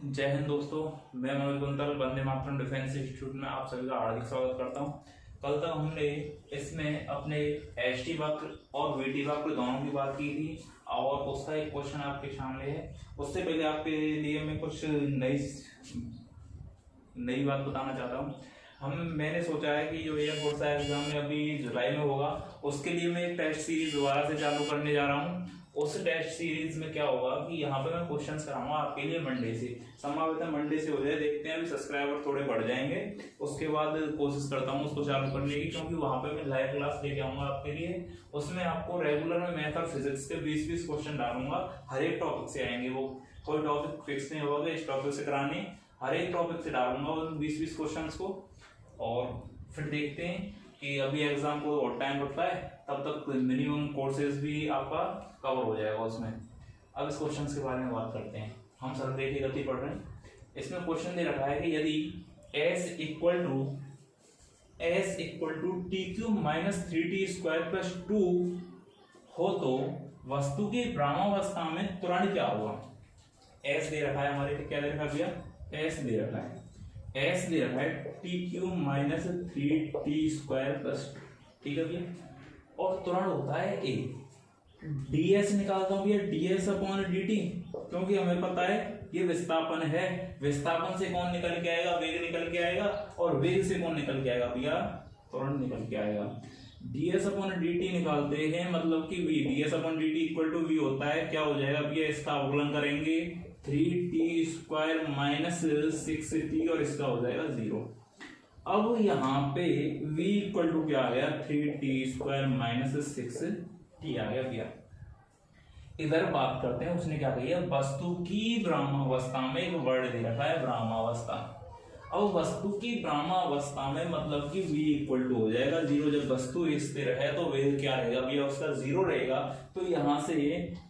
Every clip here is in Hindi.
जय हिंद दोस्तों। मैं मनोज बंसल वंदे मातरम डिफेंस इंस्टीट्यूट में आप सभी का हार्दिक स्वागत करता हूं। कल तक हमने इसमें अपने एसटी वक्र और वीटी वक्र दोनों की बात की थी और उसका एक क्वेश्चन आपके सामने है। उससे पहले आपके लिए मैं कुछ नई बात बताना चाहता हूँ। मैंने सोचा है कि जो एयरफोर्स का एग्जाम में अभी जुलाई में होगा उसके लिए मैं एक टेस्ट सीरीज दोबारा से चालू करने जा रहा हूँ। उस टेस्ट सीरीज में क्या होगा कि यहाँ पे मैं क्वेश्चंस कराऊंगा आपके लिए मंडे से, संभावित है मंडे से हो जाए, देखते हैं। अभी सब्सक्राइबर थोड़े बढ़ जाएंगे उसके बाद कोशिश करता हूँ उसको चालू करने की, क्योंकि वहाँ पे मैं लाइव क्लास लेके आऊंगा आपके लिए। उसमें आपको रेगुलर में मैथ और फिजिक्स के 20-20 क्वेश्चन डालूंगा। हर एक टॉपिक से आएंगे, वो कोई टॉपिक फिक्स नहीं होगा इस टॉपिक से कराने, हर एक टॉपिक से डालूंगा उन 20-20 क्वेश्चन को। और फिर देखते हैं कि अभी एग्जाम को और टाइम लगता है, तब तक मिनिमम कोर्सेज भी आपका कवर हो जाएगा उसमें। अब इस क्वेश्चन के बारे में बात करते हैं। हम सरल की गति पढ़ रहे हैं। इसमें क्वेश्चन दे रखा है कि यदि s equal to T cube minus 3t² plus 2 हो तो वस्तु की भ्रमावस्था में त्वरण क्या होगा। s दे रखा है हमारे, क्या दे रखा है भैया, s दे रखा है। s दे रखा है T cube minus 3t² plus, ठीक है भैया, और त्वरण होता है a। ds निकालता हूं भैया, ds अपॉन dt, क्योंकि हमें पता है ये विस्थापन है। विस्थापन से कौन निकल के आएगा, वेग निकल के आएगा, और वेग से कौन निकल के आएगा भैया, त्वरण निकल के आएगा। ds अपॉन dt निकालते हैं, मतलब कि v, ds upon dt equal to v होता है, क्या हो जाएगा भैया, इसका अवकलन करेंगे 3t² माइनस 6t और इसका हो जाएगा 0। अब यहाँ पे v इक्वल टू क्या आ गया, 3t² माइनस 6t आ गया भैया। इधर बात करते हैं, उसने क्या कही है, वस्तु की भ्रमावस्था में एक वर्ड दे रखा है भ्रमावस्था। अब वस्तु की भ्रमावस्था में मतलब कि v इक्वल टू हो जाएगा 0। जब वस्तु स्थिर है तो वेग क्या रहेगा भैया, उसका 0 रहेगा। तो यहाँ से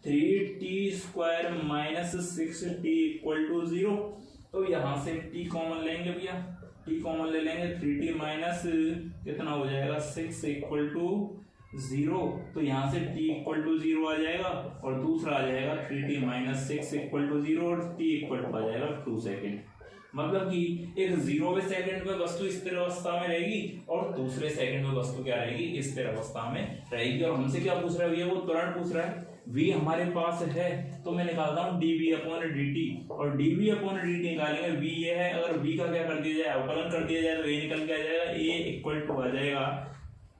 3t² minus 6t equal to 0। तो यहाँ से t कॉमन लेंगे भैया, t कॉमन ले लेंगे, 3t माइनस कितना हो जाएगा 6 इक्वल टू 0। तो यहाँ से t इक्वल टू 0 आ जाएगा और दूसरा आ जाएगा 3t माइनस 6 इक्वल टू 0 और t इक्वल टू आ जाएगा 2 सेकेंड। मतलब कि एक 0वें सेकंड पे वस्तु स्थिर अवस्था में रहेगी और दूसरे सेकंड में वस्तु क्या रहेगी, स्थिर अवस्था में रहेगी। और हमसे क्या पूछ रहा है भैया, वो त्वरण पूछ रहा है। v हमारे पास है तो मैं निकालता हूँ dv अपॉन dt, और dv अपॉन dt निकालेंगे, v ये है, अगर v का क्या कर दिया जाए, अवकलन कर दिया जाए तो a निकल के आ जाएगा, a इक्वल टू आ जाएगा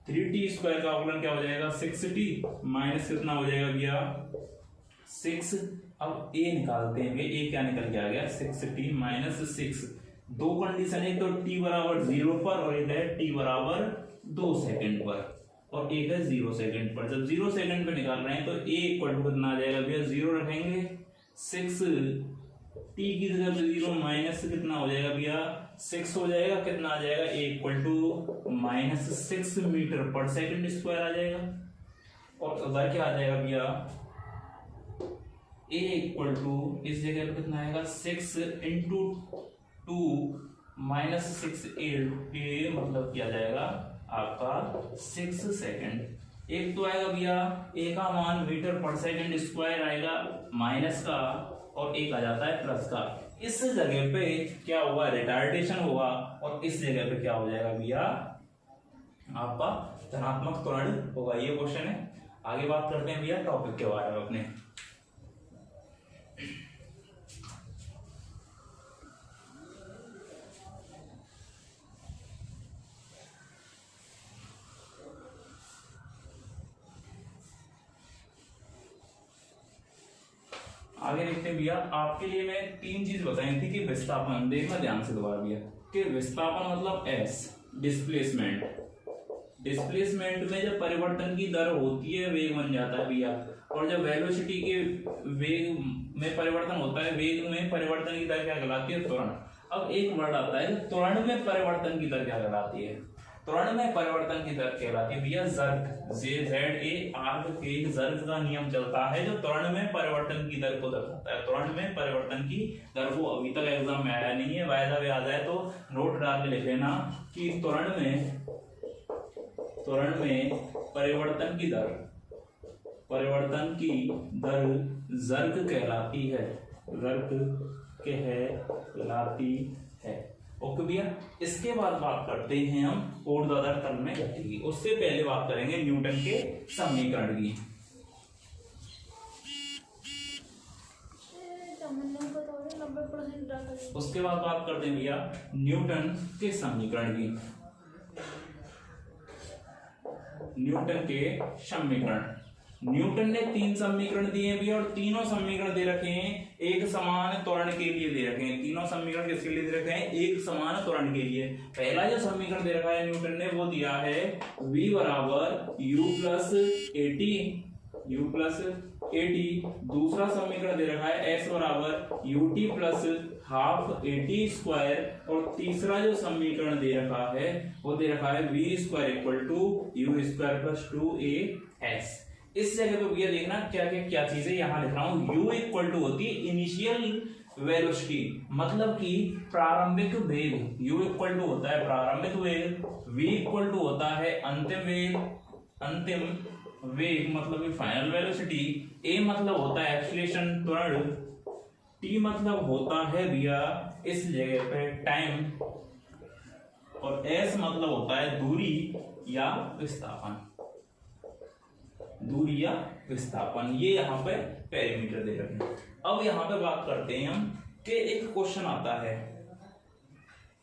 3t² का अवकलन क्या हो जाएगा 6t माइनस कितना हो जाएगा भैया 6। अब a निकालते हैं, a क्या निकल के आ गया 6t माइनस 6। दो कंडीशन है, तो t बराबर 0 पर और एक है t बराबर 2 सेकंड पर और एक है 0 सेकंड पर। जब 0 सेकंड पे निकाल रहे हैं तो a इक्वल टू कितना आ जाएगा भैया, 0 रखेंगे, 6 t की जगह पे 0 माइनस कितना हो जाएगा भैया 6 हो जाएगा, कितना आ जाएगा a equal to minus 6 metre पर सेकंड स्क्वायर आ जाएगा। और उधर क्या आ जाएगा भैया, a इक्वल टू इस जगह पे कितना आएगा 6 इंटू 2 माइनस 6 a मतलब क्या जाएगा आपका 6 सेकंड। एक तो आएगा भैया a का मान मीटर पर सेकंड स्क्वायर आएगा माइनस का, और एक आ जाता है प्लस का। इस जगह पे क्या होगा, रिटार्डेशन होगा, और इस जगह पे क्या हो जाएगा भैया आपका धनात्मक त्वरण होगा। ये क्वेश्चन है। आगे बात करते हैं भैया टॉपिक के बारे में अपने। आगे देखते हैं भैया, आपके लिए मैं 3 चीज बताई थी कि विस्थापन, देखना ध्यान से दोबारा भैया, कि विस्थापन मतलब s, डिस्प्लेसमेंट, डिस्प्लेसमेंट में जब परिवर्तन की दर होती है वेग बन जाता है भैया, और जब वेलोसिटी के वेग में परिवर्तन होता है, वेग में परिवर्तन की दर क्या कहलाती है, त्वरण। अब एक वर्ड आता है त्वरण में परिवर्तन की दर क्या कहलाती है, त्वरण में परिवर्तन की दर कहलाती है भैया जर्क, ZARC के जर्क का नियम चलता है जो त्वरण में परिवर्तन की दर को दर्शाता है। त्वरण में परिवर्तन की दर को अभी तक एग्जाम में आया नहीं है, वायदा भी आ जाए तो नोट डाल के लिख लेना कि त्वरण में परिवर्तन की दर जर्क कहलाती है, जर्क कहलाती है। ओके भैया, इसके बाद बात करते हैं हम ऊर्ध्वाधर तल में गति की। उससे पहले बात करेंगे न्यूटन के समीकरण की। उसके बाद बात करते हैं भैया न्यूटन के समीकरण की। न्यूटन के समीकरण, न्यूटन ने 3 समीकरण दिए हैं भैया और तीनों समीकरण दे रखे हैं एक समान त्वरण के लिए दे रखे हैं। तीनों समीकरण किसके लिए दे रखे हैं? एक समान त्वरण के लिए। पहला जो समीकरण दे रखा है न्यूटन ने वो दिया है v बराबर u प्लस एटी। दूसरा समीकरण दे रखा है s बराबर ut plus half eighty square. और तीसरा जो समीकरण दे रखा है वो दे रखा है v square equal to u square plus 2as। इस जगह पे भैया देखना क्या चीजें यहां लिख रहा हूं। u इक्वल टू होती है इनिशियल वेलोसिटी, मतलब कि प्रारंभिक वेग। u इक्वल टू होता है प्रारंभिक वेग, v इक्वल टू होता है अंतिम वेग मतलब कि फाइनल वेलोसिटी, a मतलब होता है एक्सीलरेशन त्वरण, t मतलब होता है भैया इस जगह पे टाइम, और s मतलब होता है दूरी या विस्थापन। दूरी या विस्थापन, ये यहाँ पे पैरामीटर दे रखे हैं। अब यहाँ पे बात करते हैं हम कि एक क्वेश्चन आता है।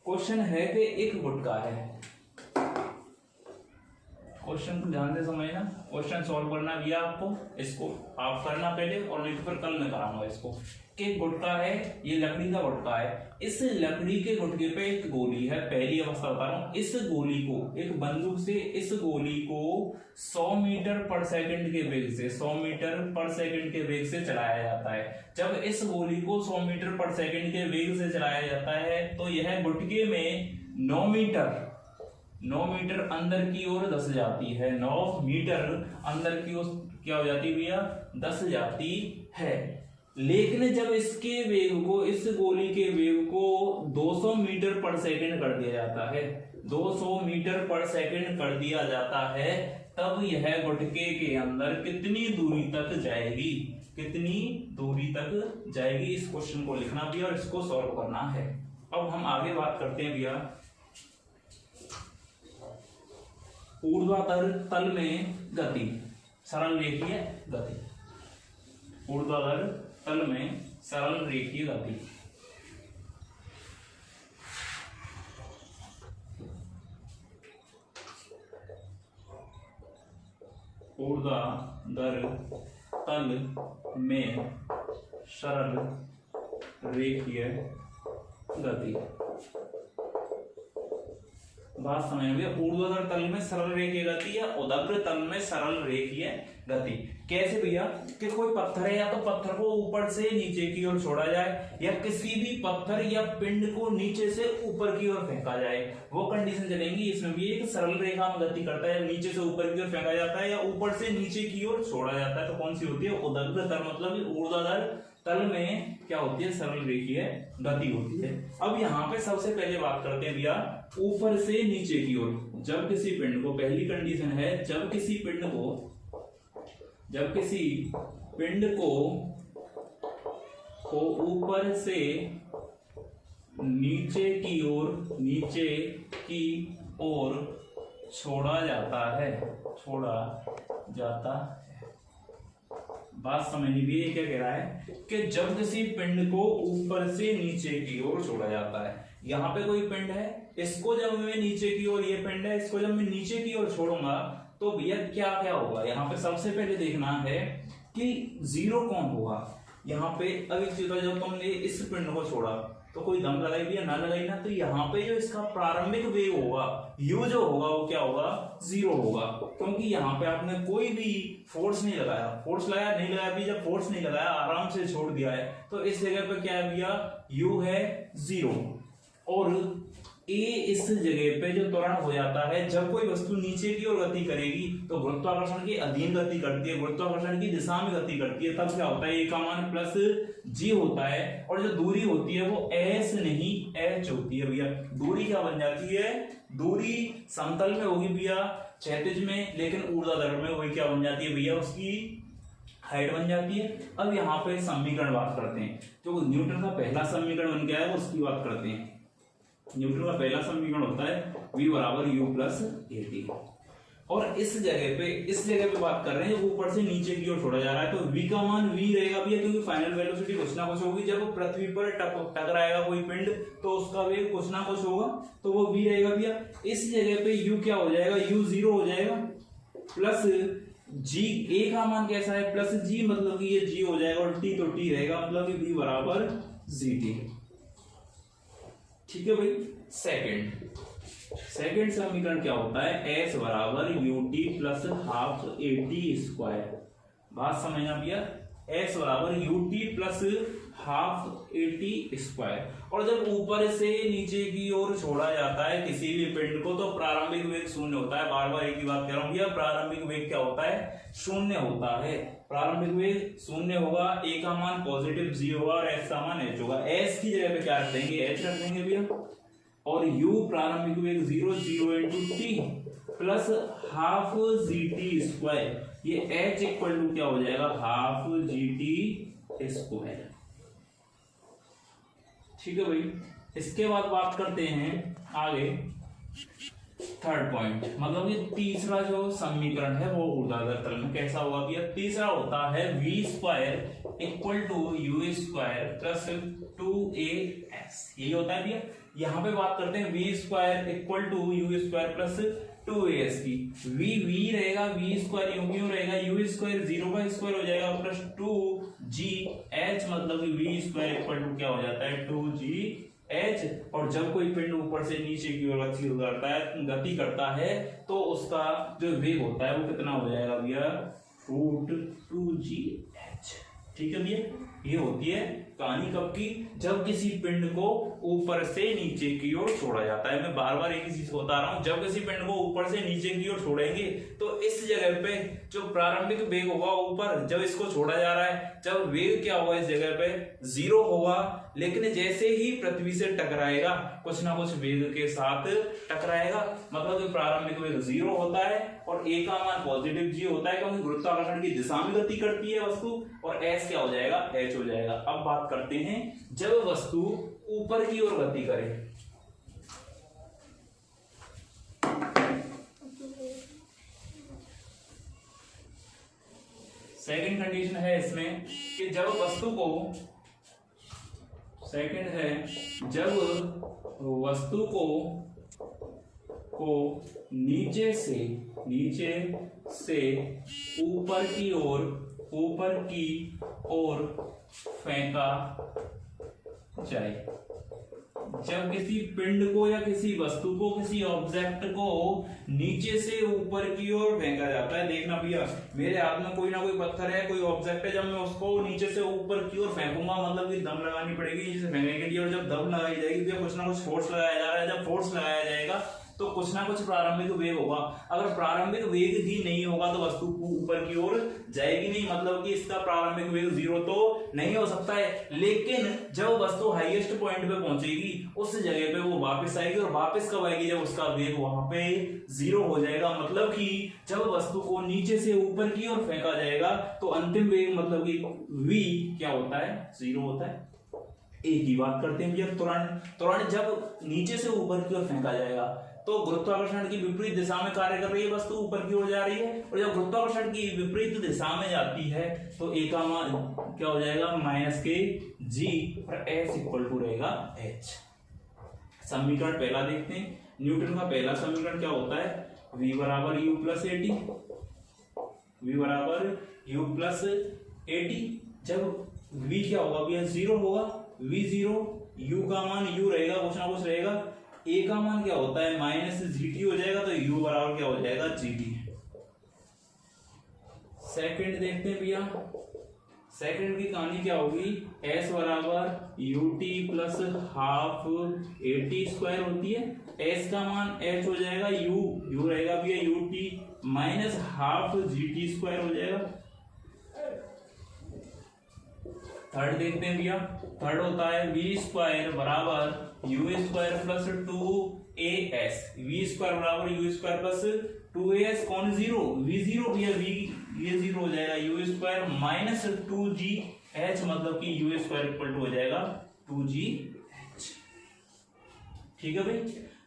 क्वेश्चन है कि एक गुटका है। क्वेश्चन को ध्यान से समझना, क्वेश्चन सॉल्व करना भैया आपको, इसको आप करना पहले और नहीं तो फिर कल मैं कराऊंगा इसको। कि गुटका है, ये लकड़ी का गुटका है। इस लकड़ी के गुटके पे एक गोली है, पहली अवस्था बता रहा हूं। इस गोली को एक बंदूक से इस गोली को 100 मीटर पर सेकंड के वेग से 100 मीटर पर सेकंड के वेग से चलाया जाता है। जब इस गोली को 100 मीटर पर सेकंड के वेग से चलाया जाता है तो यह गुटके में 9 मीटर अंदर की ओर धस जाती है। 9 मीटर अंदर की ओर क्या हो जाती है भैया? धस जाती है। लेकिन जब इसके वेग को, इस गोली के वेग को 200 मीटर पर सेकंड कर दिया जाता है, 200 मीटर पर सेकंड कर दिया जाता है, तब यह गुटके के अंदर कितनी दूरी तक जाएगी? कितनी दूरी तक जाएगी? इस क्वेश्चन को लिखना भी और इसको सॉल्व करना है। अब हम आगे बात करते हैं भैया ऊर्ध्वाधर तल में गति, सरल रेखीय गति। ऊर्ध्वाधर तल में सरल रेखीय गति। ऊर्ध्वाधर तल में सरल रेखीय गति। बात समझ में, ऊर्ध्वाधर तल में सरल रेखीय गति या उदग्र तल में सरल रेखीय गति। कैसे भैया? कि कोई पत्थर है, या तो पत्थर को ऊपर से नीचे की ओर छोड़ा जाए या किसी भी पत्थर या पिंड को नीचे से ऊपर की ओर फेंका जाए, वो कंडीशन चलेंगी। इसमें भी एक सरल रेखा में गति करता है, नीचे से ऊपर की ओर फेंका जाता है या ऊपर से नीचे की ओर छोड़ा जाता है, तो कौन सी होती है? उदग्र तल। मतलब ऊर्ध्वाधर तल में क्या होती है? सरल रेखीय गति होती है। अब यहाँ पे सबसे पहले बात करते हैं भैया ऊपर से नीचे की ओर। जब किसी पिंड को, पहली कंडीशन है, जब किसी पिंड को ऊपर से नीचे की ओर छोड़ा जाता है। बात समझनी भी है, क्या कह रहा है कि जब किसी पिंड को ऊपर से नीचे की ओर छोड़ा जाता है। यहाँ पे कोई पिंड है, इसको जब मैं नीचे की ओर, ये पिंड है, इसको जब मैं नीचे की ओर छोड़ूंगा तो भैया क्या क्या होगा? यहाँ पे सबसे पहले देखना है कि जीरो कौन होगा। यहाँ पे अभी जब तुमने इस पिंड को छोड़ा तो कोई दम लगाई भी या ना लगाई ना, तो यहाँ पे जो इसका प्रारंभिक वेग होगा u जो होगा वो क्या होगा? 0 होगा, क्योंकि यहाँ पे आपने कोई भी फोर्स नहीं लगाया। फोर्स लगाया नहीं लगाया भी, जब फोर्स नहीं लगाया आराम से छोड़ दिया है, तो इस जगह पे क्या है भैया? u है 0। और a इस जगह पे जो त्वरण हो जाता है, जब कोई वस्तु नीचे की ओर गति करेगी तो गुरुत्वाकर्षण के अधीन गति करती है, गुरुत्वाकर्षण की दिशा में गति करती है, तब क्या होता है? a का मान प्लस g होता है, और जो दूरी होती है वो s नहीं h होती है भैया। दूरी क्या बन जाती है? दूरी समतल में होगी भैया, क्षैतिज में, लेकिन ऊर्ध्वाधर में वही क्या बन जाती है भैया? उसकी हाइट बन जाती है। अब यहाँ पे समीकरण बात करते हैं, जो न्यूटन का पहला समीकरण बन गया है वो उसकी बात करते हैं। न्यूटन का पहला समीकरण होता है v बराबर u प्लस ए टी। और इस जगह पे बात कर रहे हैं, ऊपर से नीचे की ओर छोड़ा जा रहा है, तो v का मान v रहेगा भैया, क्योंकि फाइनल वेलोसिटी कुछ ना कुछ होगी। जब पृथ्वी पर टकराएगा कोई पिंड तो उसका वेग कुछ ना कुछ होगा, तो वो v रहेगा भैया। इस जगह पे u क्या हो जाएगा, u 0 हो जाएगा, प्लस g, a का मान कैसा है प्लस g, मतलब कि ये g हो जाएगा, और t तो t रहेगा, मतलब कि v बराबर gt। ठीक है भाई। सेकंड समीकरण क्या होता है, s बराबर ut plus half A T square. बात समझना भैया, s बराबर ut plus half A T square. और जब ऊपर से नीचे की ओर छोड़ा जाता है किसी भी पिंड को, तो प्रारंभिक वेग शून्य होता है। बार बार एक ही बात कह रहा हूं भैया, प्रारंभिक वेग क्या होता है, शून्य होता है। प्रारंभिक वेग शून्य होगा, a का मान पॉजिटिव g होगा और s का मान h होगा। s की जगह पे क्या रख देंगे, h रख देंगे भैया, और u प्रारंभिक वेग 0 into T plus half G T square. ये h इक्वल टू क्या हो जाएगा, हाफ जी टी स्क्वायर। ठीक है भाई। इसके बाद बात करते हैं आगे थर्ड पॉइंट, मतलब ये तीसरा जो समीकरण है वो ऊर्ध्वाधर तल में कैसा होगा भैया। तीसरा होता है v square equal to u square plus 2as। यही होता है भैया। यहाँ पे बात करते हैं v square equal to u square plus 2as की। v रहेगा, v स्क्वायर क्यों रहेगा, u स्क्वायर 0 का स्क्वायर हो जाएगा प्लस 2gh, मतलब कि v स्क्वायर इक्वल टू क्या हो जाता है 2gh। और जब कोई पिंड ऊपर से नीचे की ओर गति करता है तो उसका जो वेग होता है वो कितना हो जाएगा भैया, √2gh। ठीक है भैया। ये होती है कहानी कब की, जब किसी पिंड को ऊपर से नीचे की ओर छोड़ा जाता है। मैं बार बार एक ही चीज बता रहा हूं, जब किसी पिंड को ऊपर से नीचे की ओर छोड़ेंगे तो इस जगह पे जो प्रारंभिक वेग होगा ऊपर, जब इसको छोड़ा जा रहा है, जब वेग क्या होगा इस जगह पे 0 होगा, लेकिन जैसे ही पृथ्वी से टकराएगा कुछ ना कुछ वेग के साथ टकराएगा, मतलब कि प्रारंभिक वेग 0 होता है और a का मान पॉजिटिव g होता है, क्योंकि गुरुत्वाकर्षण की दिशा में गति करती है वस्तु, और s क्या हो जाएगा, h हो जाएगा। अब बात करते हैं जब वस्तु ऊपर की ओर गति करे। सेकंड कंडीशन है इसमें कि जब वस्तु को नीचे से ऊपर की ओर फेंका जाए। जब किसी पिंड को या किसी वस्तु को, किसी ऑब्जेक्ट को नीचे से ऊपर की ओर फेंका जाता है, देखना भैया मेरे हाथ में कोई ना कोई पत्थर है, कोई ऑब्जेक्ट है, जब मैं उसको नीचे से ऊपर की ओर फेंकूंगा, मतलब कि दम लगानी पड़ेगी नीचे से फेंकने के लिए, और जब दम लगाई जाएगी तो कुछ ना कुछ फोर्स लगाया जा रहा है। जब फोर्स लगाया जाएगा तो कुछ ना कुछ प्रारंभिक वेग होगा। अगर प्रारंभिक वेग ही नहीं होगा तो वस्तु ऊपर की ओर जाएगी नहीं, मतलब कि इसका प्रारंभिक वेग 0 तो नहीं हो सकता है। लेकिन जब वस्तु हाईएस्ट पॉइंट पे पहुंचेगी उस जगह पे वो वापस आएगी, और वापस कब आएगी, जब उसका वेग वहां पे 0 हो जाएगा। मतलब कि जब वस्तु को नीचे से ऊपर की ओर फेंका जाएगा तो अंतिम वेग मतलब कि v क्या होता है, 0 होता है। एक ही बात करते हैं भैया, त्वरण जब नीचे से ऊपर की ओर फेंका जाएगा तो गुरुत्वाकर्षण की विपरीत दिशा में कार्य कर रही है वस्तु, ऊपर की ओर जा रही है, और जब गुरुत्वाकर्षण की विपरीत दिशा में जाती है तो a का मान क्या हो जाएगा, -kg, और s इक्वल टू रहेगा h। समीकरण पहला देखते हैं। न्यूटन का पहला समीकरण क्या होता है, v बराबर u plus A T. v बराबर u प्लस ए टी। जब v क्या होगा भैया, 0 होगा, v 0, u का मान u रहेगा, कुछ ना कुछ रहेगा, a का मान क्या होता है -gt हो जाएगा, तो u बराबर क्या हो जाएगा, gt। सेकंड देखते हैं भैया। सेकंड की कहानी क्या होगी, s बराबर ut plus half A T square होती है, s का मान h हो जाएगा, u रहेगा भैया ut minus half G T square हो जाएगा। थर्ड देखते हैं भैया। थर्ड होता है v स्क्वायर बराबर U square plus 2as। V square बराबर यू स्क्वायर प्लस 2as कौन 0, v0 भैया, v ये 0 हो जाएगा you square minus 2g h, मतलब कि यू स्क्वायर इक्वल टू हो जाएगा 2g h। ठीक है भाई,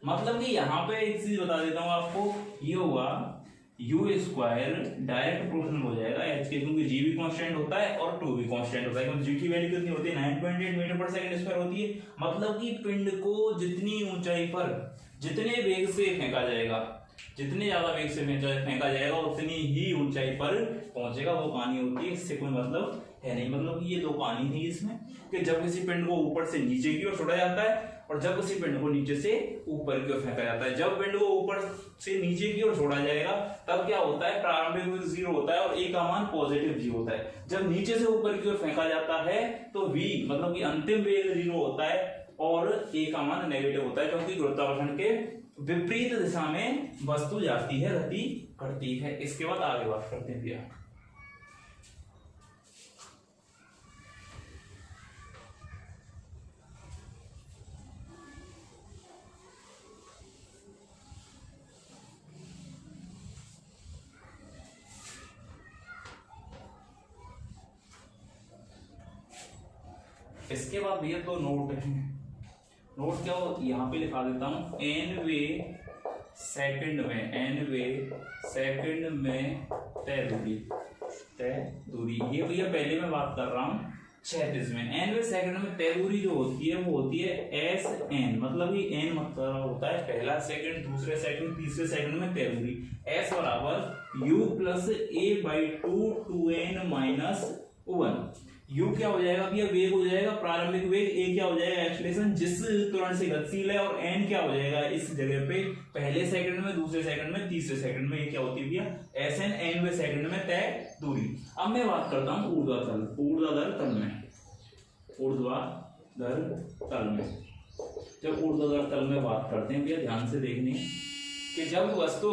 मतलब कि यहाँ पे एक चीज बता देता हूँ आपको, ये हुआ यू स्क्वायर डायरेक्ट प्रोपोर्शनल हो जाएगा h के, क्योंकि g भी कांस्टेंट होता है और 2 भी कांस्टेंट होता है, क्योंकि g की वैल्यू कितनी होती है 9.8 मीटर पर सेकंड स्क्वायर होती है। मतलब कि पिंड को जितनी ऊंचाई पर जितने वेग से फेंका जाएगा, जितने ज्यादा वेग से फेंका जाएगा उतनी ही ऊंचाई पर पहुंचेगा, वो कहानी होती है। इससे कोई मतलब है नहीं, मतलब ये दो कहानी थी इसमें कि जब किसी पिंड को ऊपर से नीचे की ओर छोड़ा जाता है और जब किसी पिंड को नीचे से ऊपर की ओर फेंका जाता है। जब पिंड को ऊपर से नीचे की ओर छोड़ा जाएगा तब क्या होता है, प्रारंभिक वेग 0 होता है और a का मान पॉजिटिव g होता है। जब नीचे से ऊपर की ओर फेंका जाता है तो v मतलब कि अंतिम वेग 0 होता है और a का मान नेगेटिव होता है, क्योंकि गुरुत्वाकर्षण के विपरीत दिशा में वस्तु जाती है, गति करती है। इसके बाद आगे बात करते हैं भैया। इसके बाद भैया तो नोट है, नोट क्या हो यहाँ पे लिखा देता हूं, nवे सेकंड में तय दूरी, ये भैया पहले मैं बात कर रहा हूँ 36 में। nवे सेकंड में तय दूरी जो होती है वो होती है sn, मतलब कि n मतलब होता है पहला सेकंड, दूसरे सेकंड, तीसरे सेकंड में तय दूरी। s बराबर u plus a by 2n minus 1। u क्या हो जाएगा भैया, वेग हो जाएगा प्रारंभिक वेग, a क्या हो जाएगा एक्सीलरेशन जिस त्वरण से गतिशील है, और n क्या हो जाएगा इस जगह पे पहले सेकंड में, दूसरे सेकंड में, तीसरे सेकंड में, ये क्या होती है भैया sn, nवे सेकंड में तय दूरी। अब मैं बात करता हूँ ऊर्ध्वाधर तल में। जब ऊर्ध्वाधर तल में बात करते हैं भैया ध्यान से देखनी कि जब वस्तु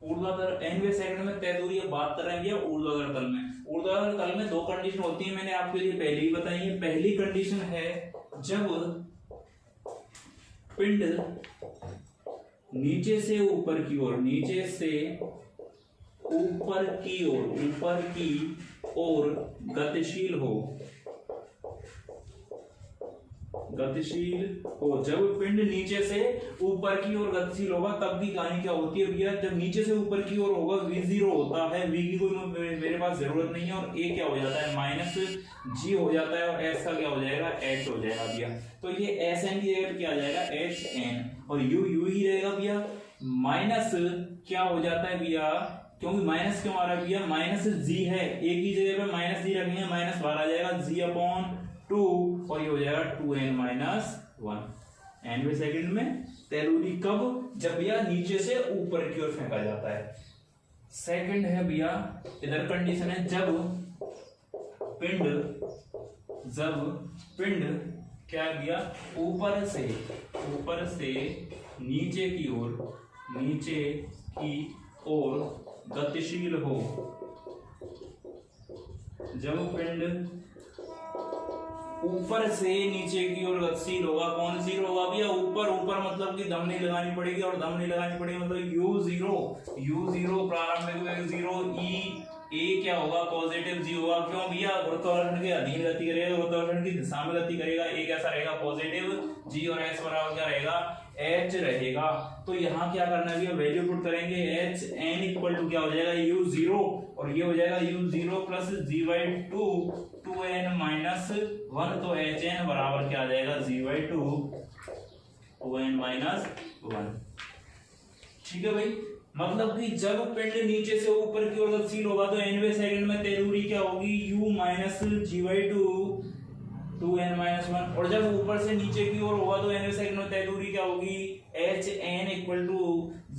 ऊर्ध्वाधर nवे सेकंड में तय दूरी बात कर रहे हैं भैया ऊर्ध्वाधर तल में। ऊर्ध्वाधर तल में दो कंडीशन होती है, मैंने आपके लिए पहले ही बताई है। पहली कंडीशन है जब पिंड नीचे से ऊपर की ओर, नीचे से ऊपर की ओर गतिशील हो। जब पिंड नीचे से ऊपर की ओर गतिशील होगा तब की कहानी क्या होती है भैया, जब नीचे से ऊपर की ओर होगा v0 होता है, v की कोई मेरे पास जरूरत नहीं है, और a क्या हो जाता है माइनस g हो जाता है, और s का क्या हो जाएगा h हो जाएगा भैया। तो ये sn की जगह क्या आ जाएगा hn, और u ही रहेगा भैया। माइनस क्या हो जाता है भैया, क्योंकि माइनस क्यों आ रहा है भैया, माइनस g है, a की जगह पे माइनस g रखेंगे, माइनस बाहर आ जाएगा g अपॉन 2, और ये हो जाएगा 2n माइनस 1। nवे सेकंड में तय दूरी कब, जब भैया नीचे से ऊपर की ओर फेंका जाता है। सेकंड है भैया इधर कंडीशन है जब पिंड क्या है भैया ऊपर से नीचे की ओर गतिशील हो। जब पिंड ऊपर से नीचे की ओर गतिशील होगा, कौन सी होगा भैया ऊपर मतलब कि दम नहीं लगानी पड़ेगी, और दम नहीं लगानी पड़ेगी मतलब u0 प्रारंभिक वेग 0, a क्या होगा पॉजिटिव g होगा। क्यों भैया, गुरुत्वाकर्षण के अधीन गति करेगा, गुरुत्वाकर्षण की दिशा में गति करेगा, a कैसा रहेगा पॉजिटिव g, और s बराबर क्या रहेगा h रहेगा। तो यहाँ क्या करना है भैया, वैल्यू पुट करेंगे, h n इक्वल टू क्या हो जाएगा u0, और ये हो जाएगा u0 plus g by 2n minus 1, तो hn बराबर क्या आ जाएगा g बाई 2n माइनस 1। ठीक है भाई, मतलब कि जब पिंड नीचे से ऊपर की ओर गतिशील होगा तो nवे सेकंड में तय दूरी क्या होगी, u minus g by 2n minus 1, और जब ऊपर से नीचे की ओर होगा तो nवे सेकंड में तय दूरी क्या होगी, hn equal to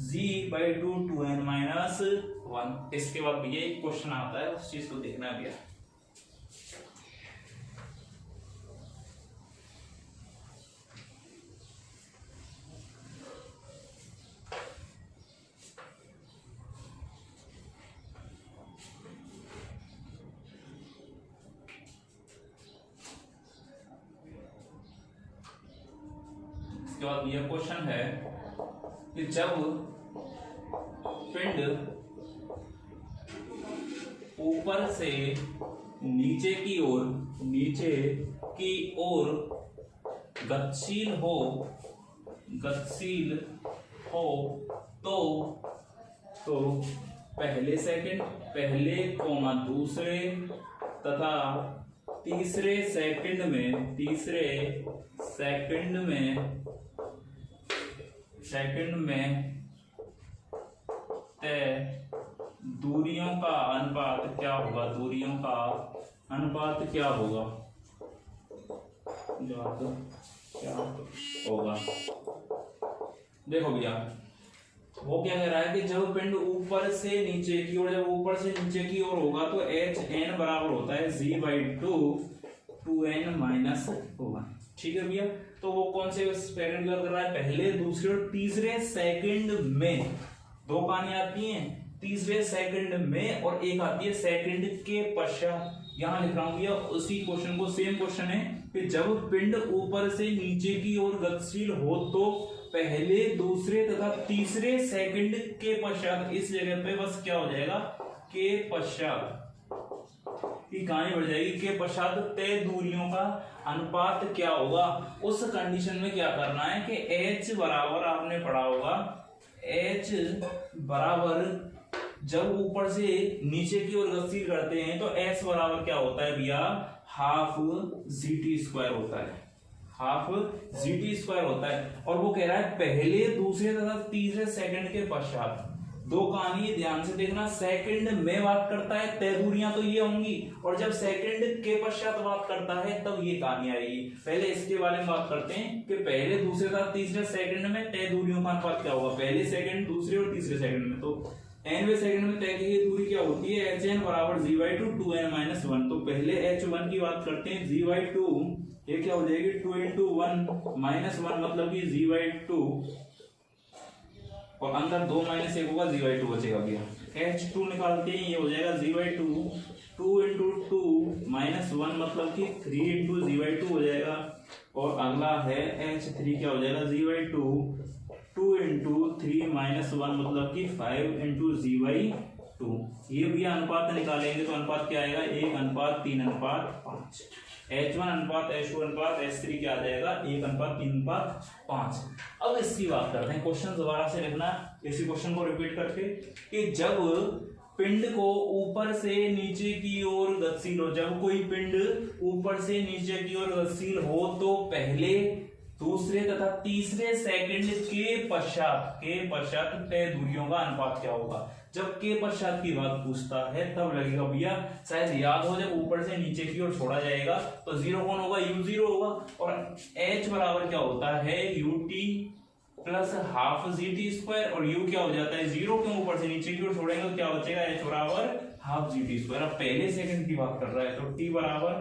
g by 2n minus 1। इसके बाद भैया एक क्वेश्चन आता है, उस चीज को देखना भैया। इसके बाद यह क्वेश्चन है कि जब पिंड ऊपर से नीचे की ओर गतिशील हो तो पहले कोमा दूसरे तथा तीसरे सेकंड में तय दूरियों का अनुपात क्या होगा। देखो भैया, वो क्या कह रहा है कि जब पिंड ऊपर से नीचे की ओर होगा तो एच एन बराबर होता है g/2 2n-1। ठीक है भैया, तो वो कौन से सेकंड की बात कर रहा है? पहले, दूसरे और तीसरे सेकंड में। दो कहानी आती हैं, तीसरे सेकंड में और एक आती है सेकंड के पश्चात। यहां लिख रहा हूं भैया उसी क्वेश्चन को, सेम क्वेश्चन है कि जब पिंड ऊपर से नीचे की ओर गतिशील हो तो पहले, दूसरे तथा तीसरे सेकंड के पश्चात। इस जगह पे बस क्या हो जाएगा, के पश्चात की कहानी बढ़ जाएगी। के पश्चात तय दूरियों का अनुपात क्या होगा। उस कंडीशन में क्या करना है कि h बराबर, आपने पढ़ा होगा, h बराबर जब ऊपर से नीचे की ओर गतिशील करते हैं तो s बराबर क्या होता है भैया, हाफ gt² होता है, हाफ gt² होता है। और वो कह रहा है पहले, दूसरे तथा तीसरे सेकंड के पश्चात। दो कहानी ध्यान से देखना, सेकंड में बात करता है, तय दूरियां तो ये होंगी, और जब सेकंड के पश्चात बात करता है तब ये कहानी आएगी। पहले इसके बारे में बात करते हैं कि पहले, दूसरे तथा तीसरे सेकंड में तय दूरियों का अनुपात क्या होगा। पहले सेकंड, दूसरे और तीसरे सेकंड में, तो nवें सेकंड में तय की दूरी क्या होती है, hn बराबर g/2 2n-1। तो पहले h1 की बात करते हैं, g/2 ये क्या हो जाएगी, 2 × 1 - 1 मतलब कि g/2, और अंदर 2 - 1 होगा, g/2 बचेगा भैया। h2 निकालते हैं, ये हो जाएगा g/2 2 × 2 - 1 मतलब कि 3 × g/2 हो जाएगा। और अगला है h3, क्या हो जाएगा, g/2 2 × 3 - 1 मतलब कि 5 × g/2। ये भी अनुपात निकालेंगे तो अनुपात क्या आएगा, 1:3:5। H1:H2:H3 क्या आ जाएगा, 1:3:5। अब इसकी बात करते हैं, क्वेश्चन दोबारा से लिखना इसी क्वेश्चन को रिपीट करके, कि जब पिंड को ऊपर से नीचे की ओर गतिशील हो, जब कोई पिंड ऊपर से नीचे की ओर गतिशील हो तो पहले, दूसरे तथा तीसरे सेकंड के पश्चात तय दूरियों का अनुपात क्या होगा। जब के पश्चात की बात पूछता है तब लगेगा भैया, शायद याद हो, जब ऊपर से नीचे की ओर छोड़ा जाएगा तो जीरो कौन होगा, u0 होगा। और h बराबर क्या होता है, ut प्लस हाफ gt², और u क्या हो जाता है, 0, क्यों ऊपर से नीचे की ओर छोड़ेंगे तो क्या बचेगा, h बराबर हाफ gt²। अब पहले सेकंड की बात कर रहा है तो t बराबर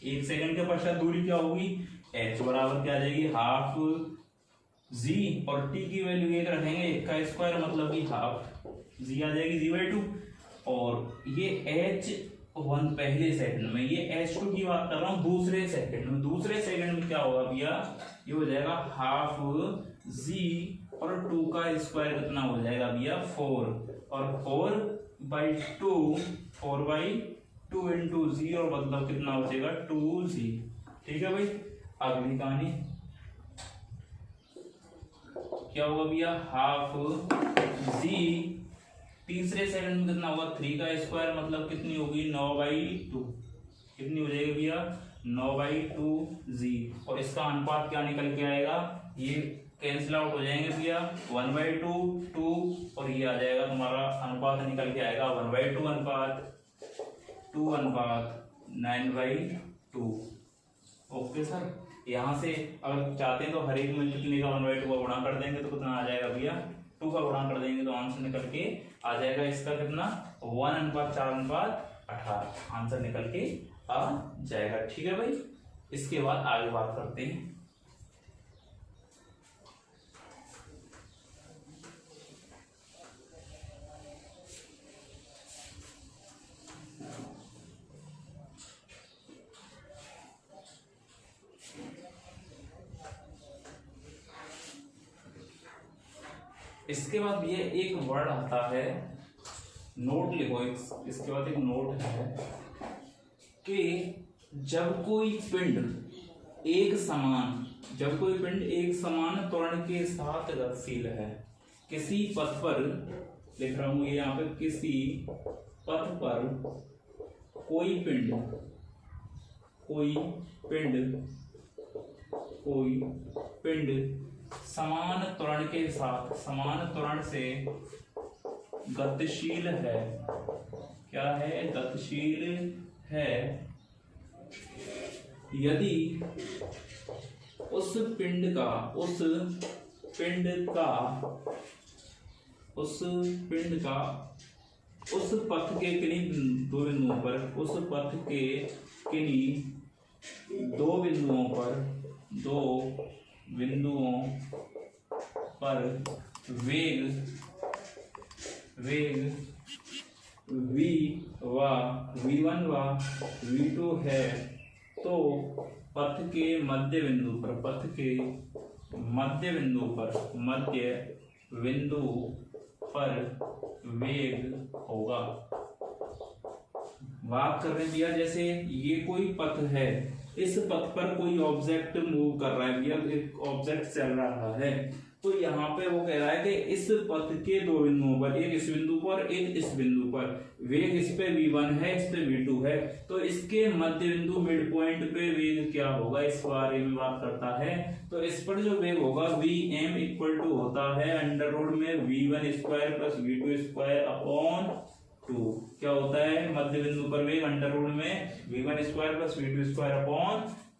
1 सेकंड के पश्चात दूरी क्या होगी, h बराबर क्या आ जाएगी, हाफ g, और t की वैल्यू एक रखेंगे, 1 का स्क्वायर मतलब कि हाफ g आ जाएगी g/2। और ये h1 पहले सेकंड में, ये h2 की बात कर रहा हूं दूसरे सेकंड में। दूसरे सेकंड में क्या होगा भैया, ये हो जाएगा हाफ g, और 2 का स्क्वायर कितना हो जाएगा भैया, 4, और 4/2 × g, और मतलब कितना बचेगा, 2g। ठीक है भाई, अगली कहानी क्या होगा भैया, हाफ g, तीसरे सेकंड में कितना होगा, 3 का स्क्वायर मतलब कितनी होगी, 9/2। कितनी हो जाएगी भैया, 9/2g। और इसका अनुपात क्या निकल के आएगा, ये कैंसिल आउट हो जाएंगे भैया, 1/2 2, और ये आ जाएगा तुम्हारा अनुपात निकल के आएगा 1/2:2:9/2। ओके सर, यहाँ से अगर चाहते हैं तो हर एक में कितने का 1/2 का गुणा कर देंगे तो कितना आ जाएगा भैया, 2 का गुणा कर देंगे तो आंसर निकल के आ जाएगा इसका कितना, 1:4:18 आंसर निकल के आ जाएगा। ठीक है भाई, इसके बाद आगे बात करते हैं। इसके बाद ये एक वर्ड आता है, नोट लिखो, इसके बाद एक नोट है कि जब कोई पिंड एक समान त्वरण के साथ गतिशील है, किसी पथ पर, लिख रहा हूं ये यहाँ पे, किसी पथ पर कोई पिंड समान त्वरण से गतिशील है, क्या है, गतिशील है, यदि उस पिंड का उस पथ के किन्हीं दो बिंदुओं पर, वेग v1 व v2 है, तो पथ के मध्य बिंदु पर वेग होगा। बात कर रहे भैया, जैसे ये कोई पथ है, इस पथ पर कोई ऑब्जेक्ट मूव कर रहा है भैया, एक ऑब्जेक्ट चल रहा है, तो यहाँ पे वो कह रहा है कि इस पथ के दो बिंदुओं पर, एक इस बिंदु पर एक इस बिंदु पर, वेग इस पे v1 है, इस पे v2 है, तो इसके मध्य बिंदु मिड पॉइंट पे वेग क्या होगा, इस बारे में बात करता है। तो इस पर जो वेग होगा vm इक्वल टू होता है अंडर रूट में v1 square plus v2 square upon 2, क्या होता है, मध्य बिंदु पर वेग अंडर रूट में v1 square plus v2 square upon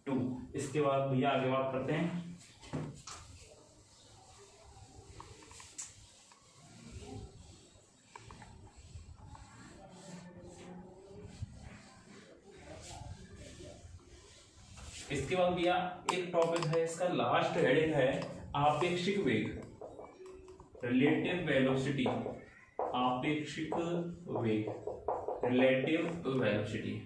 2। इसके बाद भैया आगे बात करते हैं। इसके बाद भैया एक टॉपिक है, इसका लास्ट हेडिंग है आपेक्षिक वेग, रिलेटिव वेलोसिटी, आपेक्षिक वेग, रिलेटिव वेलोसिटी,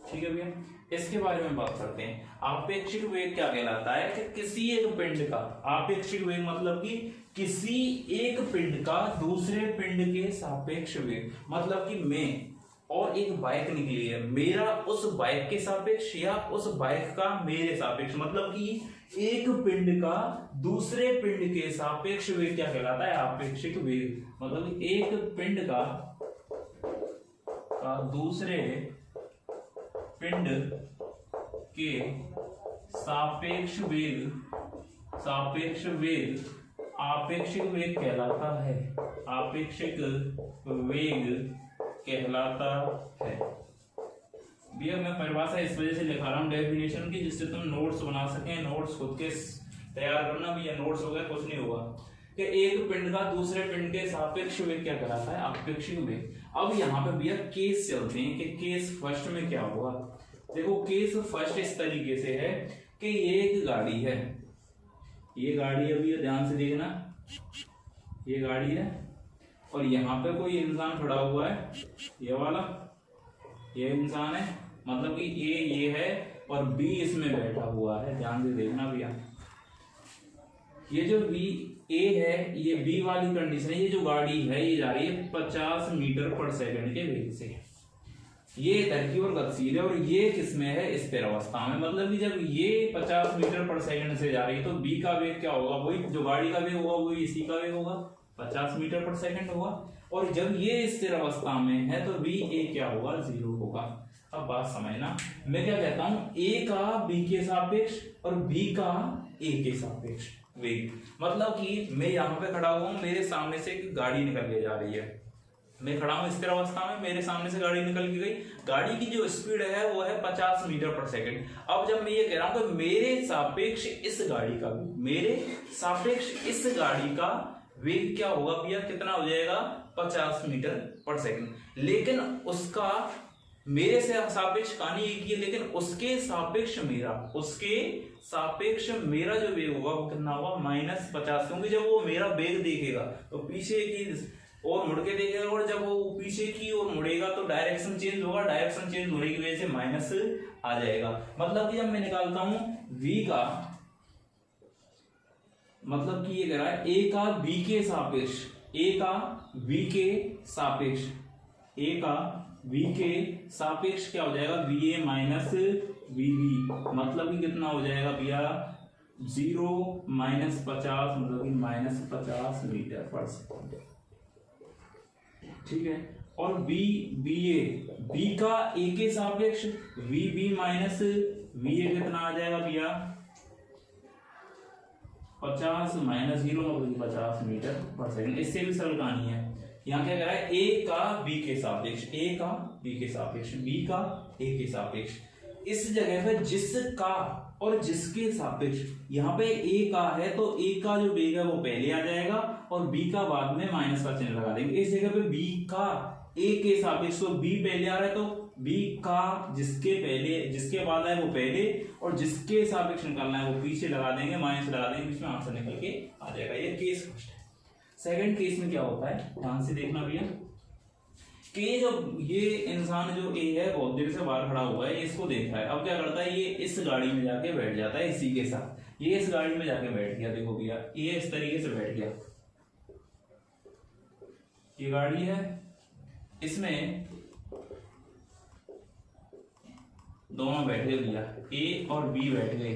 ठीक है भैया। इसके बारे में बात करते हैं। आपेक्षिक वेग क्या कहलाता है कि किसी एक पिंड का, आपेक्षिक वेग मतलब कि किसी एक पिंड का दूसरे पिंड के सापेक्ष वेग, मतलब कि मैं और एक बाइक निकली है, मेरा उस बाइक के सापेक्ष या उस बाइक का मेरे सापेक्ष, मतलब कि एक पिंड का दूसरे पिंड के सापेक्ष वेग क्या कहलाता है, आपेक्षिक वेग। मतलब एक पिंड का दूसरे पिंड के सापेक्ष वेग आपेक्षिक वेग कहलाता है, आपेक्षिक वेग कहलाता है। भैया मैं परिभाषा इस वजह से लिखा रहा हूँ डेफिनेशन की, जिससे तुम नोट्स बना सकें, नोट्स खुद के तैयार करना भैया, नोट्स वगैरह कुछ नहीं होगा। कि एक पिंड का दूसरे पिंड के सापेक्ष वेग क्या कहलाता है, आपेक्षिक वेग। अब यहाँ पे भैया केस चलते हैं कि केस फर्स्ट में क्या होगा। देखो केस फर्स्ट इस तरीके से है कि ये एक गाड़ी है, ये गाड़ी है भैया, ध्यान से देखना, ये गाड़ी है और यहाँ पे कोई इंसान खड़ा हुआ है, ये वाला ये इंसान है, मतलब कि ये है और बी इसमें बैठा हुआ है, ध्यान से देखना भैया। ये जो ए है, ये बी वाली कंडीशन है, ये जो गाड़ी है ये जा रही है 50 मीटर पर सेकंड के वेग से, ये तरकीब और गतिशील है, और ये किसमें है, स्थिर अवस्था में। मतलब कि जब ये 50 मीटर पर सेकंड से जा रही है तो बी का वेग क्या होगा, वही जो गाड़ी का वेग होगा वही इसी का वेग होगा, 50 मीटर पर सेकंड होगा। और जब ये स्थिर अवस्था में है तो बी ए क्या होगा, 0 होगा। अब बात समझना, मैं क्या कहता हूं, ए का बी के सापेक्ष और बी का ए के सापेक्ष वेग। मतलब कि मैं यहाँ पे खड़ा हुआ हूँ, मेरे सामने से एक गाड़ी निकल के जा रही है, मैं खड़ा हूं स्थिर अवस्था में, मेरे सामने से गाड़ी निकल के गई, गाड़ी की जो स्पीड है वो है 50 मीटर पर सेकंड। अब जब मैं ये कह रहा हूं कि मेरे सापेक्ष इस गाड़ी का, मेरे सापेक्ष इस गाड़ी का वेग क्या होगा भैया, कितना हो जाएगा, 50 मीटर पर सेकंड। लेकिन उसका मेरे से सापेक्ष कहानी एक ही है, लेकिन उसके सापेक्ष मेरा जो वेग होगा वो कितना होगा, -50, क्योंकि जब वो मेरा वेग देखेगा तो पीछे की और मुड़ के देखेगा और जब वो पीछे की ओर मुड़ेगा तो डायरेक्शन चेंज होगा, डायरेक्शन चेंज होने की वजह से माइनस आ जाएगा। मतलब कि जब मैं निकालता हूं v का, मतलब कि ये कह रहा है a का b के सापेक्ष, a का v के सापेक्ष, a का v के सापेक्ष क्या हो जाएगा, va माइनस vb, मतलब कि कितना हो जाएगा भैया 0 माइनस 50, मतलब कि माइनस 50 मीटर पर सेकंड। ठीक है। और b का a के सापेक्ष vb माइनस va कितना आ जाएगा भैया 50 माइनस 0, मतलब 50 मीटर पर सेकंड। इससे भी सरल कहानी है। यहाँ क्या कह रहा है a का b के सापेक्ष, a का b के सापेक्ष, b का a के सापेक्ष। इस जगह पे जिसका और जिसके सापेक्ष, यहाँ पे a का है तो a का जो वेग है वो पहले आ जाएगा और b का बाद में माइनस का चिन्ह लगा देंगे। इस जगह पे b का a के सापेक्ष, तो b पहले आ रहा है तो b का जिसके पहले, जिसके बाद है वो पहले और जिसके सापेक्ष निकालना है वो पीछे लगा देंगे, माइनस लगा देंगे, बीच में आंसर निकल के आ जाएगा। ये केस फर्स्ट है। सेकंड केस में क्या होता है, ध्यान से देखना भैया कि जब ये इंसान जो ए है बहुत देर से बाहर खड़ा हुआ है, इसको देख रहा है। अब क्या करता है, ये इस गाड़ी में जाके बैठ जाता है इसी के साथ। ये इस गाड़ी में जाके बैठ गया, देखो भैया ये इस तरीके से बैठ गया। ये गाड़ी है, इसमें दोनों बैठ गए भैया, ए और बी बैठ गए।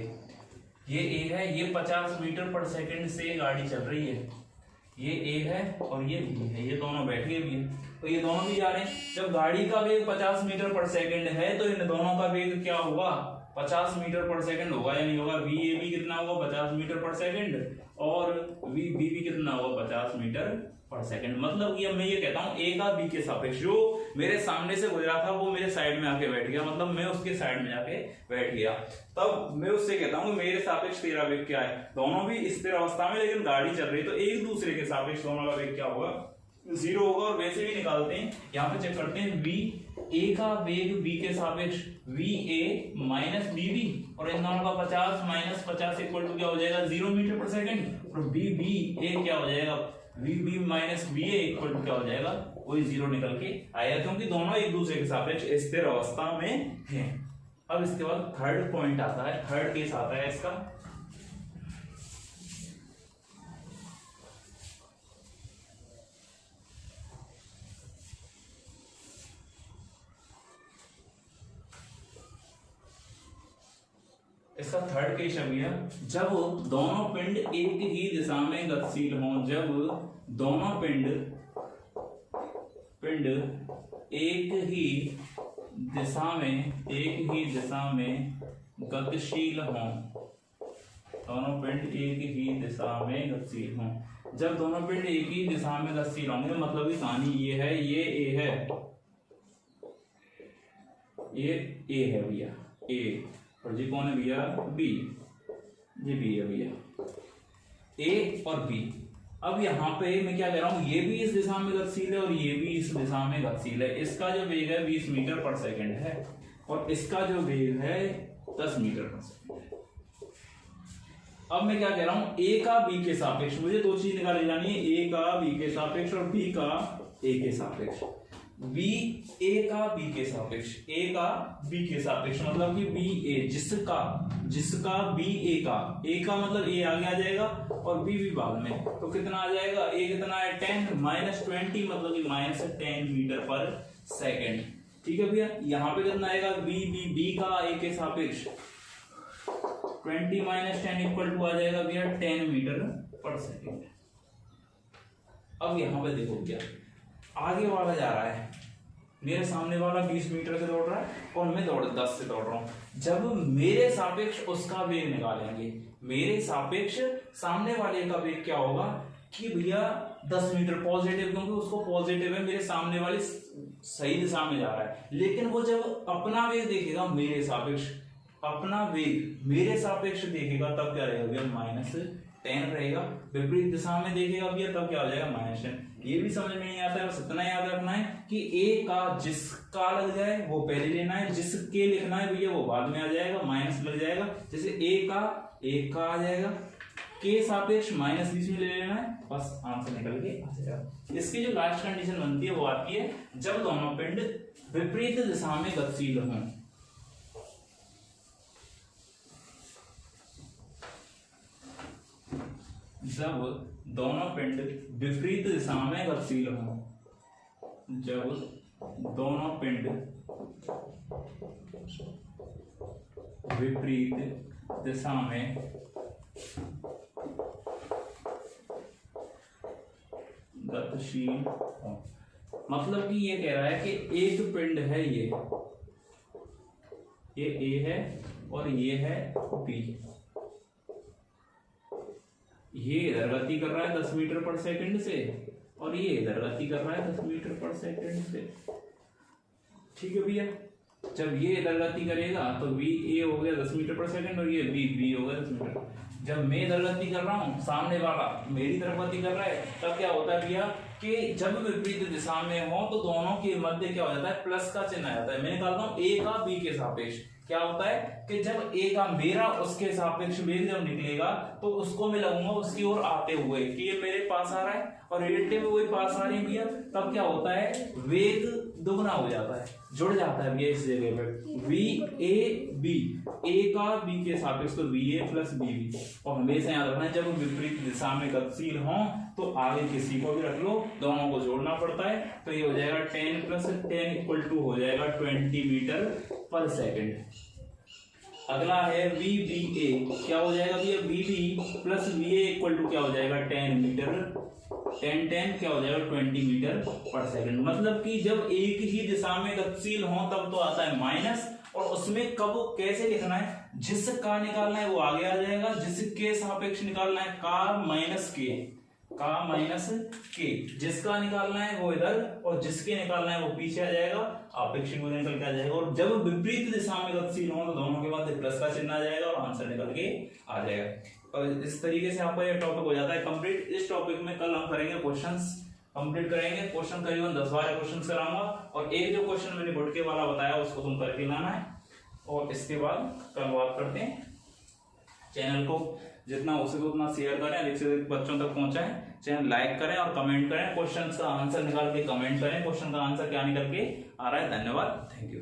ये ए है, ये 50 मीटर पर सेकंड से गाड़ी चल रही है, ये ए है और ये बी है, ये दोनों बैठ गए भी है, तो ये दोनों भी जा रहे हैं। जब गाड़ी का वेग 50 मीटर पर सेकंड है तो इन दोनों का वेग क्या होगा, 50 मीटर पर सेकंड होगा या नहीं होगा। वी ए बी कितना होगा 50 मीटर पर सेकंड और वी बी भी कितना होगा 50 मीटर पर सेकंड। मतलब कि अब मैं ये कहता हूं ए का बी के सापेक्ष, जो मेरे सामने से गुजरा था वो मेरे साइड में आके बैठ गया, मतलब मैं उसके साइड में जाके बैठ गया। तब मैं उससे कहता हूं मेरे सापेक्ष तेरा वेग क्या है। दोनों भी स्थिर अवस्था में लेकिन गाड़ी चल रही है, तो एक दूसरे के सापेक्ष दोनों का वेग क्या होगा, 0 होगा। और वैसे भी निकालते हैं, यहाँ पे चेक करते हैं वी ए का वेग बी के सापेक्ष V A minus B B, और इन दोनों का 50 माइनस 50 इक्वल टू क्या हो जाएगा 0 मीटर पर सेकंड। और बी बी ए क्या हो जाएगा, V B minus V A equal to क्या हो जाएगा, वही 0 निकल के आया, क्योंकि दोनों एक दूसरे के सापेक्ष स्थिर अवस्था में हैं। अब इसके बाद थर्ड पॉइंट आता है, थर्ड केस आता है इसका। इसका थर्ड केस है जब दोनों पिंड एक ही दिशा में गतिशील हों, जब दोनों पिंड एक ही दिशा में गतिशील हों, दोनों पिंड एक ही दिशा में गतिशील हों। जब दोनों पिंड एक ही दिशा में गतिशील होंगे, मतलब की कहानी ये है, ये ए है, ये ए है भैया ए, और जी कौन है भैया बी, ये बी है भैया, ए और बी। अब यहाँ पे मैं क्या कह रहा हूं, ये भी इस दिशा में गतिशील है और ये भी इस दिशा में गतिशील है। इसका जो वेग है 20 मीटर पर सेकंड है और इसका जो वेग है 10 मीटर पर सेकंड है। अब मैं क्या कह रहा हूं, ए का बी के सापेक्ष, मुझे दो चीज निकाली जानी है, ए का बी के सापेक्ष और बी का ए के सापेक्ष। बी ए का बी के सापेक्ष, ए का बी के सापेक्ष, मतलब कि बी ए, जिसका बी ए का मतलब ए आगे आ जाएगा और बी भी बाद में, तो कितना आ जाएगा, ए कितना है 10 माइनस 20, मतलब कि माइनस 10 मीटर पर सेकंड। ठीक है भैया, यहाँ पे कितना आएगा बी का ए के सापेक्ष 20 माइनस 10 इक्वल टू आ जाएगा भैया 10 मीटर पर सेकंड। अब यहाँ पे देखो क्या आगे वाला जा रहा है, मेरे सामने वाला 20 मीटर से दौड़ रहा है और मैं 10 से दौड़ रहा हूं। जब मेरे सापेक्ष उसका वेग निकालेंगे, मेरे सापेक्ष सामने वाले का वेग क्या होगा कि भैया 10 मीटर पॉजिटिव, क्योंकि उसको पॉजिटिव है, मेरे सामने वाले सही दिशा में जा रहा है। लेकिन वो जब अपना वेग देखेगा मेरे सापेक्ष, अपना वेग मेरे सापेक्ष देखेगा, तब क्या रहेगा भैया माइनस 10 रहेगा। विपरीत दिशा में देखेगा भैया तब क्या हो जाएगा माइनस 10। ये भी समझ में नहीं आता है, बस इतना याद रखना है कि ए का जिसका लग जाए वो पहले लेना है, जिसके लिखना है भैया वो बाद में आ जाएगा, माइनस लग जाएगा। जैसे ए का आ जाएगा के सापेक्ष माइनस बीच में ले लेना है, बस आंसर निकल के आ जाएगा। इसकी जो लास्ट कंडीशन बनती है वो आती है जब दोनों पिंड विपरीत दिशा में गतिशील हों। जब दोनों पिंड विपरीत दिशा में गतिशील हों, जब दोनों पिंड विपरीत दिशा में गतिशील हों, मतलब कि ये कह रहा है कि एक पिंड है, ये ए है और ये है बी। ये इधर गति कर रहा है 10 मीटर पर सेकंड से और ये इधर गति कर रहा है 10 मीटर पर सेकंड से। ठीक है भैया, जब ये इधर गति करेगा तो वी ए हो गया 10 मीटर पर सेकंड और ये बी हो गया 10 मीटर। जब मैं इधर गति कर रहा हूँ, सामने वाला मेरी तरफ गति कर रहा है, तब क्या होता है भैया कि जब विपरीत दिशा में हो तो दोनों के मध्य क्या हो जाता है, प्लस का चिन्ह आ जाता है। मैं निकालता हूँ ए का बी के सापेक्ष। क्या होता है कि जब ए का मेरा उसके सापेक्ष वेग जब निकलेगा तो उसको मैं लगूंगा उसकी ओर आते हुए कि ये मेरे पास आ रहा है और रिलेटिव वही पास आ रही है भैया, तब क्या होता है वेग दुगना हो जाता है, जुड़ जाता है भैया इस जगह पे। वी ए बी, ए का बी के सापेक्ष तो V A plus B B. और हमेशा याद रखना है जब विपरीत दिशा में गतिशील हों तो आगे किसी को भी रख लो, दोनों को जोड़ना पड़ता है। तो ये हो जाएगा 10 + 10 = हो जाएगा 20 मीटर पर सेकंड। अगला है वी बी ए, क्या हो जाएगा भैया V B plus V A = क्या हो जाएगा 10 मीटर, 10 क्या हो जाएगा 20 मीटर पर सेकंड। मतलब कि जब एक ही दिशा में गतिशील हो तब तो आता है माइनस, और उसमें कब कैसे लिखना है, जिसका निकालना है वो आगे आ जाएगा, जिसके सापेक्ष निकालना है का माइनस के, जिसका निकालना है वो इधर और जिसके निकालना है वो पीछे आ जाएगा, आपेक्षिक मूल्य निकल के आ जाएगा। और जब विपरीत दिशा में गतिशील हो तो दोनों के बाद प्लस का चिन्ह आ जाएगा और आंसर निकल के आ जाएगा। और इस तरीके से आपका ये टॉपिक हो जाता है कंप्लीट। इस टॉपिक में कल हम करेंगे क्वेश्चंस कंप्लीट करेंगे, क्वेश्चन करीबन 10-12 क्वेश्चन कराऊंगा और एक जो क्वेश्चन मैंने गुटके वाला बताया उसको तुम करके लाना है। और इसके बाद कल बात करते हैं। चैनल को जितना हो सके उतना शेयर करें, अधिक से अधिक बच्चों तक पहुंचाएं, चैनल लाइक करें और कमेंट करें, क्वेश्चन का आंसर निकाल के कमेंट करें, क्वेश्चन का आंसर क्या निकल के आ रहा है। धन्यवाद, थैंक यू।